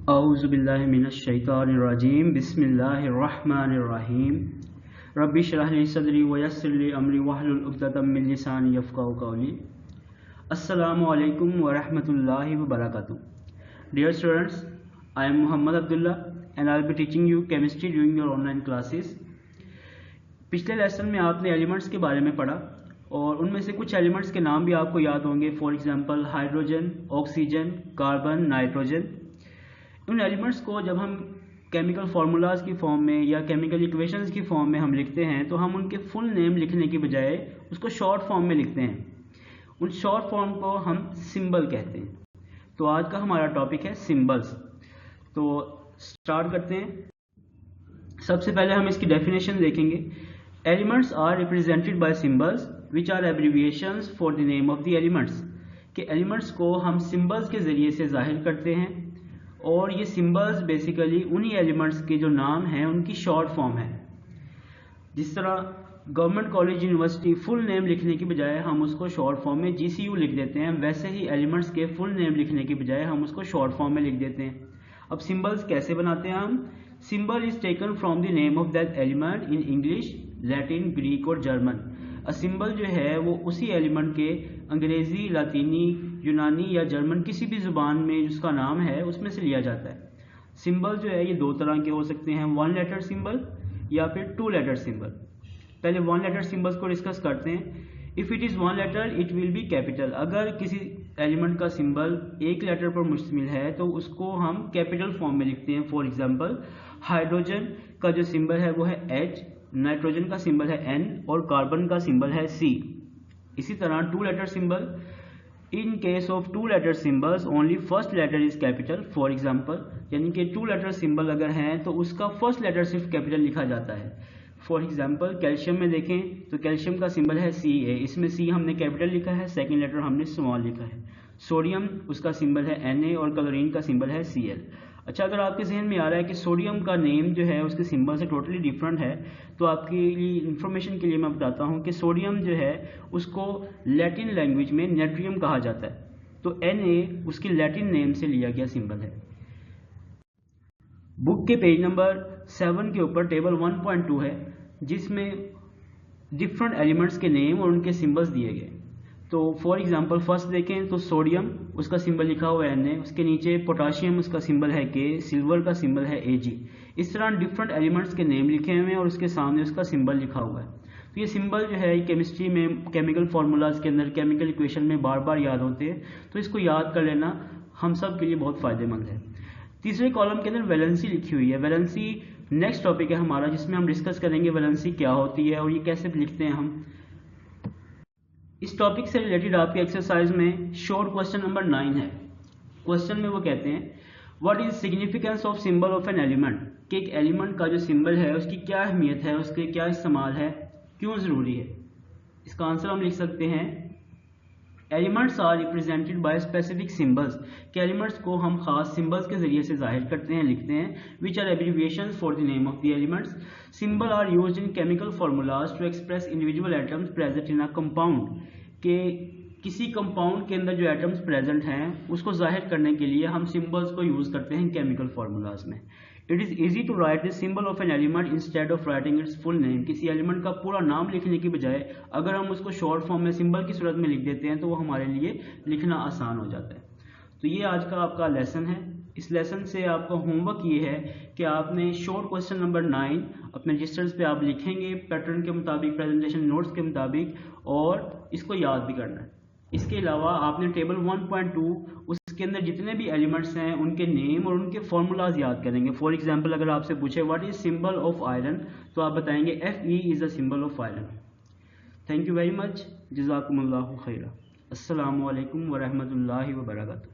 औज़ुबिल्लाहि मिनश्शैतानिर्रजीम बिस्मिल्लाहिर्रहमानिर्रहीम रब्बि इश्रह ली सदरी व यस्सिर ली अमरी वहलुल उक़दतम मिन लिसानी यफ़क़हू क़ौली। अस्सलामु अलैकुम व रहमतुल्लाहि व बरकातुहू। Dear students, I am Muhammad Abdullah and I will be teaching you chemistry during your online classes. पिछले लेसन में आपने एलिमेंट्स के बारे में पढ़ा और उनमें से कुछ एलिमेंट्स के नाम भी आपको याद होंगे। For example hydrogen, oxygen, carbon, nitrogen. उन एलिमेंट्स को जब हम केमिकल फार्मूलाज की फॉर्म में या केमिकल इक्वेशंस की फॉर्म में हम लिखते हैं तो हम उनके फुल नेम लिखने की बजाय उसको शॉर्ट फॉर्म में लिखते हैं। उन शॉर्ट फॉर्म को हम सिंबल कहते हैं। तो आज का हमारा टॉपिक है सिंबल्स। तो स्टार्ट करते हैं। सबसे पहले हम इसकी डेफिनेशन देखेंगे। Elements are represented by symbols which are abbreviations for the name of the elements. के एलिमेंट्स को हम सिंबल्स के ज़रिए से जाहिर करते हैं और ये सिंबल्स बेसिकली उन्हीं एलिमेंट्स के जो नाम हैं उनकी शॉर्ट फॉर्म है। जिस तरह government college university full name लिखने की बजाय हम उसको शॉर्ट फॉर्म में GCU लिख देते हैं, वैसे ही एलिमेंट्स के फुल नेम लिखने की बजाय हम उसको शॉर्ट फॉर्म में लिख देते हैं। अब सिंबल्स कैसे बनाते हैं हम? Symbol is taken from the name of that element in English, Latin, Greek और जर्मन। अ सिंबल जो है वो उसी एलिमेंट के अंग्रेजी, लातीनी, यूनानी या जर्मन किसी भी जुबान में जिसका नाम है उसमें से लिया जाता है। सिंबल जो है ये दो तरह के हो सकते हैं, वन लेटर सिंबल या फिर टू लेटर सिंबल। पहले वन लेटर सिंबल्स को डिस्कस करते हैं। If it is one letter it will be capital. अगर किसी एलिमेंट का सिंबल एक लेटर पर मुश्तमिल है तो उसको हम कैपिटल फॉर्म में लिखते हैं। फॉर एग्जांपल हाइड्रोजन का जो सिंबल है वो है H, नाइट्रोजन का सिंबल है N और कार्बन का सिंबल है C। इसी तरह two letter symbol, in case of two letter symbols only first letter is capital. For example यानी कि टू लेटर सिंबल अगर हैं तो उसका फर्स्ट लेटर सिर्फ कैपिटल लिखा जाता है। फॉर एग्जांपल कैल्शियम में देखें तो कैल्शियम का सिंबल है Ca, इसमें C हमने कैपिटल लिखा है, सेकेंड लेटर हमने स्मॉल लिखा है। सोडियम उसका सिंबल है Na और क्लोरीन का सिंबल है Cl। अच्छा, अगर आपके जहन में आ रहा है कि सोडियम का नेम जो है उसके सिंबल से टोटली डिफरेंट है तो आपकी इंफॉर्मेशन के लिए मैं बताता हूँ कि सोडियम जो है उसको लैटिन लैंग्वेज में नेट्रियम कहा जाता है। तो Na उसकी लैटिन नेम से लिया गया सिंबल है। बुक के पेज नंबर 7 के ऊपर टेबल 1.2 है जिसमें डिफरेंट एलिमेंट्स के नेम और उनके सिंबल्स दिए गए। तो फॉर एग्जांपल फर्स्ट देखें तो सोडियम उसका सिंबल लिखा हुआ है Na, उसके नीचे पोटाशियम उसका सिंबल है K, सिल्वर का सिंबल है Ag। इस तरह डिफरेंट एलिमेंट्स के नेम लिखे हुए हैं और उसके सामने उसका सिंबल लिखा हुआ है। तो ये सिंबल जो है केमिस्ट्री में केमिकल फार्मूलाज के अंदर केमिकल इक्वेशन में बार बार याद होते हैं, तो इसको याद कर लेना हम सब के लिए बहुत फ़ायदेमंद है। तीसरे कॉलम के अंदर वैलेंसी लिखी हुई है। वैलेंसी नेक्स्ट टॉपिक है हमारा जिसमें हम डिस्कस करेंगे वैलेंसी क्या होती है और ये कैसे लिखते हैं हम। इस टॉपिक से रिलेटेड आपके एक्सरसाइज में शॉर्ट क्वेश्चन नंबर 9 है। क्वेश्चन में वो कहते हैं what is significance of symbol of an element, कि एक एलिमेंट का जो सिंबल है उसकी क्या अहमियत है, उसके क्या इस्तेमाल है, क्यों ज़रूरी है। इसका आंसर हम लिख सकते हैं elements are represented by specific symbols, कि एलिमेंट्स को हम खास सिंबल्स के जरिए से जाहिर करते हैं, लिखते हैं। Which are abbreviations for the name of the elements. Symbol are used in chemical formulas to express individual atoms present in a compound, के किसी कंपाउंड के अंदर जो एटम्स प्रेजेंट हैं उसको जाहिर करने के लिए हम सिंबल्स को यूज करते हैं केमिकल फार्मूलाज में। It is easy to write the symbol of an element instead of writing its full name. किसी एलिमेंट का पूरा नाम लिखने की बजाय अगर हम उसको शॉर्ट फॉर्म में सिंबल की सूरत में लिख देते हैं तो वो हमारे लिए लिखना आसान हो जाता है। तो ये आज का आपका लेसन है। इस लेसन से आपका होमवर्क ये है कि आपने शॉर्ट क्वेश्चन नंबर 9 अपने रजिस्टर्स पे आप लिखेंगे पैटर्न के मुताबिक, प्रेजेंटेशन नोट्स के मुताबिक, और इसको याद भी करना है। इसके अलावा आपने टेबल 1.2 उसके अंदर जितने भी एलिमेंट्स हैं उनके नेम और उनके फार्मूलाज याद करेंगे। फॉर एग्जांपल अगर आपसे पूछे what is symbol of iron तो आप बताएंगे Fe is the symbol of iron. Thank you very much, जज़ाकुमुल्लाहु खैरा। अस्सलामु अलैकुम व रहमतुल्लाहि व बरकातुहू।